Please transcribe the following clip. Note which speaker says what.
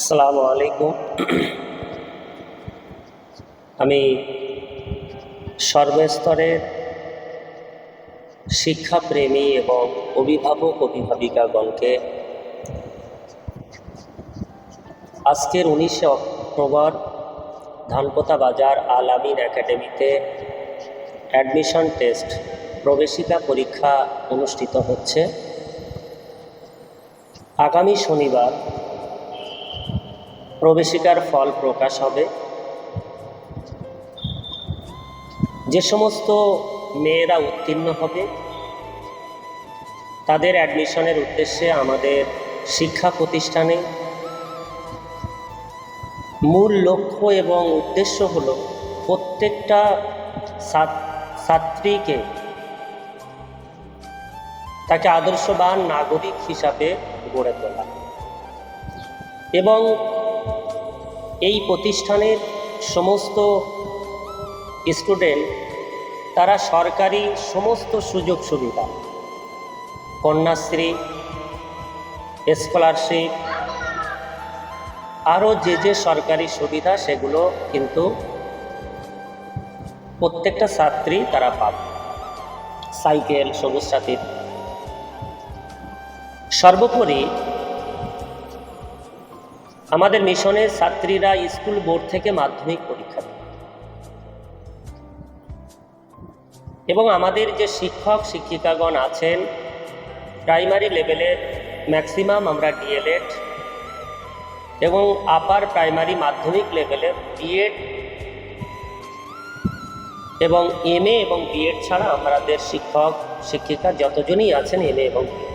Speaker 1: আসসালামু আলাইকুম। আমি সর্বস্তরের শিক্ষাপ্রেমী এবং অভিভাবক অভিভাবিকাগণকে আজকের 19শে অক্টোবর ধানপোতা বাজার আল আমিন একাডেমিতে অ্যাডমিশন টেস্ট প্রবেশিকা পরীক্ষা অনুষ্ঠিত হচ্ছে। আগামী শনিবার প্রবেশিকার ফল প্রকাশ হবে। যে সমস্ত মেয়েরা উত্তীর্ণ হবে তাদের অ্যাডমিশনের উদ্দেশ্যে আমাদের শিক্ষা প্রতিষ্ঠানে মূল লক্ষ্য এবং উদ্দেশ্য হল প্রত্যেকটা ছাত্রীকে তাকে আদর্শবান নাগরিক হিসাবে গড়ে তোলা এবং এই প্রতিষ্ঠানের সমস্ত স্টুডেন্ট তারা সরকারি সমস্ত সুযোগ সুবিধা, কন্যাশ্রী, স্কলারশিপ, আরও যে সরকারি সুবিধা সেগুলো কিন্তু প্রত্যেকটা ছাত্রী তারা পাবে। সাইকেল, সবুজ সাথী। সর্বোপরি আমাদের মিশনের ছাত্রীরা স্কুল বোর্ড থেকে মাধ্যমিক পরীক্ষা দেয় এবং আমাদের যে শিক্ষক শিক্ষিকাগণ আছেন প্রাইমারি লেভেলের ম্যাক্সিমাম আমরা ডিএলএড এবং আপার প্রাইমারি মাধ্যমিক লেভেলের বিএড এবং এমএ এবং বিএড ছাড়া আমাদের শিক্ষক শিক্ষিকা যতজনই আছেন এমএ এবং বিএড।